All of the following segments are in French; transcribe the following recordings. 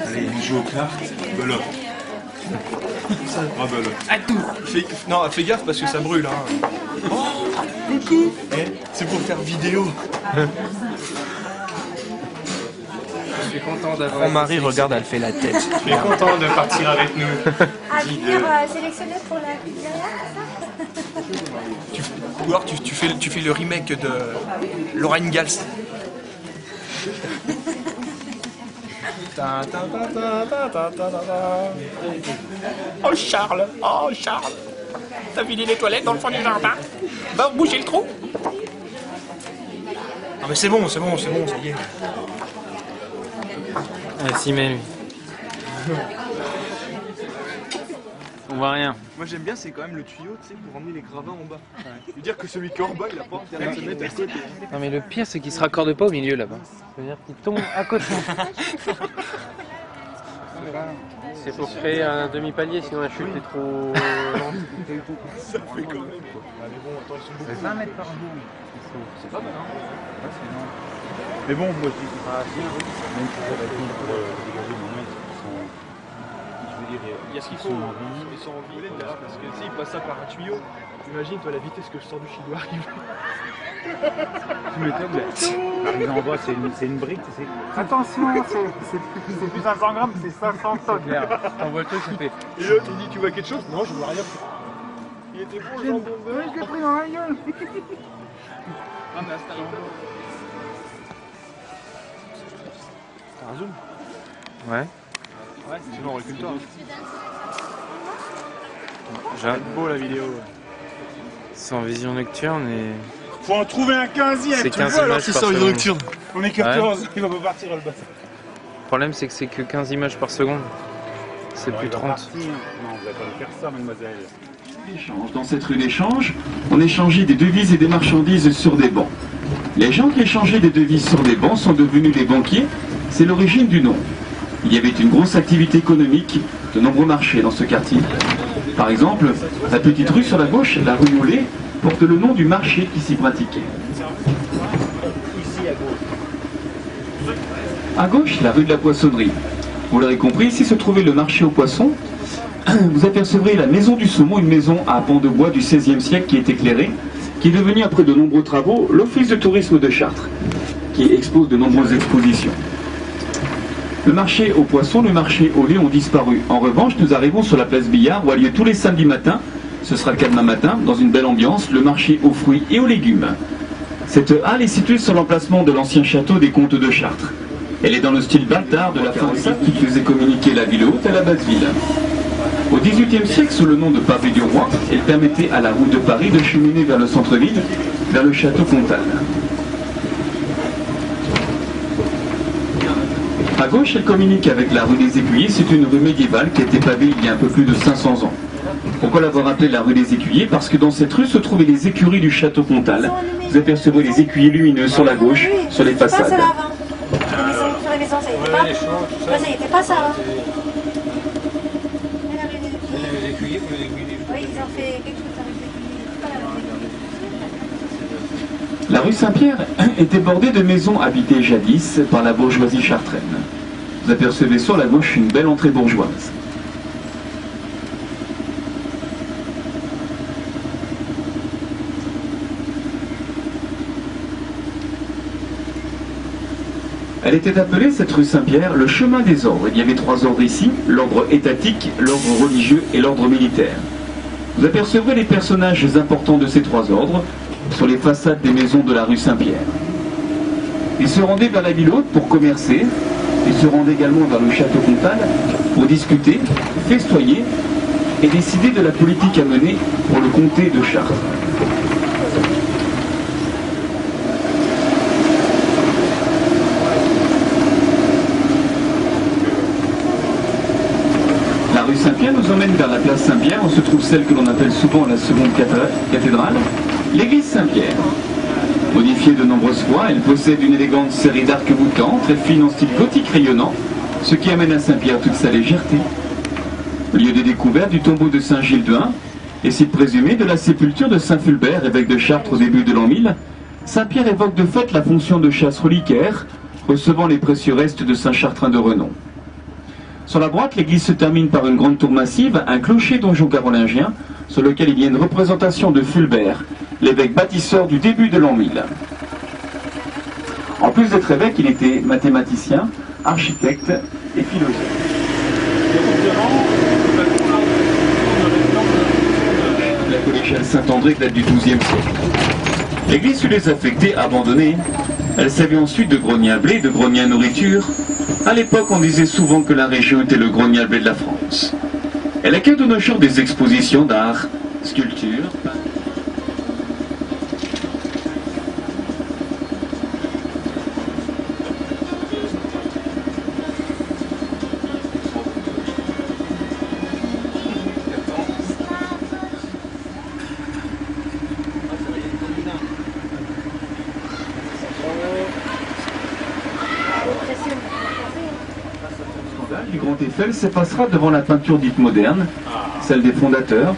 Allez, il joue aux cartes. Belote. Ah, belote. À tout. Non, fais gaffe parce que ça brûle. Hein. Oh, coucou. C'est pour faire vidéo. Je suis content d'avoir... Mon mari regarde, elle fait la tête. Je suis content de partir avec nous. À venir sélectionner pour la Ou alors tu fais le remake de Laura Ingalls. Oh Charles, t'as vidé les toilettes dans le fond du jardin? Va bouger le trou. Non mais c'est bon, ça y est. Ah, s'y met lui. On voit rien. Moi j'aime bien, c'est quand même le tuyau, tu sais, pour emmener les gravats en bas. Je veux dire que celui qui est en bas, il a pas intérêt de se mettre à côté. Non mais le pire c'est qu'il se raccorde pas au milieu là-bas. Ça veut dire qu'il tombe à côté. C'est pour créer un demi-palier sinon la chute est trop lente. Ça fait quand même. Mais bon, attends, ils sont beaucoup. C'est 20 mètres par jour. C'est pas mal, hein. Ouais, c'est énorme. Mais bon, moi je dis, même si ça va être pour dégager mon mec, je veux dire, Il y a ce qu'il faut. Ils sont en vie, là, parce que s'ils passent ça par un tuyau, imagine toi la vitesse que je sors du chien doit arriver. tu m'étonnes, mais en bas c'est une brique, tu sais. Attention, c'est plus 500 grammes, c'est 500 tonnes. T'envoies le truc, ça fait... Et l'autre il dit tu vois quelque chose? Non, je vois rien. Il était bon le jambon de Oui, je l'ai pris dans la gueule. Ah mais installe T'as un zoom? Ouais. Ouais, sinon on recule toi. C'est beau la vidéo. C'est en vision nocturne et... Faut en trouver un 15e. C'est 15 images par seconde. On est que 14, il va pas partir le bâtard. Le problème c'est que c'est que 15 images par seconde. C'est plus 30. Non, vous allez pas me faire ça, mademoiselle. Dans cette rue d'échange, on échangeait des devises et des marchandises sur des bancs. Les gens qui échangeaient des devises sur des bancs sont devenus des banquiers, c'est l'origine du nom. Il y avait une grosse activité économique, de nombreux marchés dans ce quartier. Par exemple, la petite rue sur la gauche, la rue Mollet, porte le nom du marché qui s'y pratiquait. À gauche, la rue de la Poissonnerie. Vous l'aurez compris, ici se trouvait le marché aux poissons. Vous apercevrez la maison du saumon, une maison à pans de bois du XVIe siècle qui est éclairée, qui est devenue après de nombreux travaux l'Office de tourisme de Chartres, qui expose de nombreuses expositions. Le marché aux poissons, le marché au lait ont disparu. En revanche, nous arrivons sur la place Billard où a lieu tous les samedis matins, ce sera le cas demain matin, dans une belle ambiance, le marché aux fruits et aux légumes. Cette halle est située sur l'emplacement de l'ancien château des comtes de Chartres. Elle est dans le style bâtard de la fin qui faisait communiquer la ville haute à la basse ville. Au XVIIIe siècle, sous le nom de pavé du roi, elle permettait à la route de Paris de cheminer vers le centre-ville, vers le château Comtal. À gauche, elle communique avec la rue des Écuyers. C'est une rue médiévale qui a été pavée il y a un peu plus de 500 ans. Pourquoi l'avoir appelée la rue des Écuyers? Parce que dans cette rue se trouvaient les écuries du château Comtal. Vous apercevrez les écuyers lumineux sur la gauche, sur les façades. Sur les maisons, ça y était pas ça. Les écuyers, Oui, ils ont fait quelque chose avec les... La rue Saint-Pierre était bordée de maisons habitées jadis par la bourgeoisie chartraine. Vous apercevez sur la gauche une belle entrée bourgeoise. Elle était appelée, cette rue Saint-Pierre, le chemin des ordres. Il y avait 3 ordres ici, l'ordre étatique, l'ordre religieux et l'ordre militaire. Vous apercevrez les personnages importants de ces 3 ordres sur les façades des maisons de la rue Saint-Pierre. Ils se rendaient vers la ville haute pour commercer, ils se rendaient également vers le château Comtal pour discuter, festoyer et décider de la politique à mener pour le comté de Chartres. La rue Saint-Pierre nous emmène vers la place Saint-Pierre, où se trouve celle que l'on appelle souvent la seconde cathédrale, l'église Saint-Pierre. Modifiée de nombreuses fois, elle possède une élégante série d'arcs-boutants, très fine en style gothique rayonnant, ce qui amène à Saint-Pierre toute sa légèreté. Lieu de découverte du tombeau de Saint-Gilles de Hain, et site présumé de la sépulture de Saint-Fulbert, évêque de Chartres au début de l'an 1000, Saint-Pierre évoque de fait la fonction de chasse reliquaire recevant les précieux restes de Saint-Chartrain de Renon. Sur la droite, l'église se termine par une grande tour massive, un clocher-donjon carolingien, sur lequel il y a une représentation de Fulbert, l'évêque bâtisseur du début de l'an 1000. En plus d'être évêque, il était mathématicien, architecte et philosophe. La collégiale Saint-André date du XIIe siècle. L'église fut désaffectée, abandonnée. Elle servait ensuite de grenier à blé, de grenier à nourriture. À l'époque, on disait souvent que la région était le grenier à blé de la France. Elle accueille de nos jours des expositions d'art, sculpture. Du Grand Eiffel s'effacera devant la peinture dite moderne, celle des fondateurs,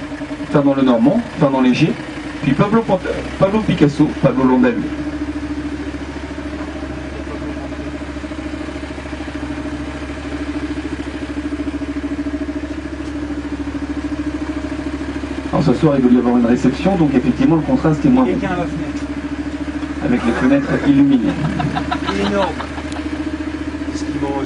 Fernand Lenormand, Fernand Léger, puis Pablo Picasso, Pablo Londalu. Alors ce soir il doit y avoir une réception, donc effectivement le contraste est moins bon. Quelqu'un à la fenêtre. Avec les fenêtres illuminées. Il est énorme. Qu'est-ce qu'il mange?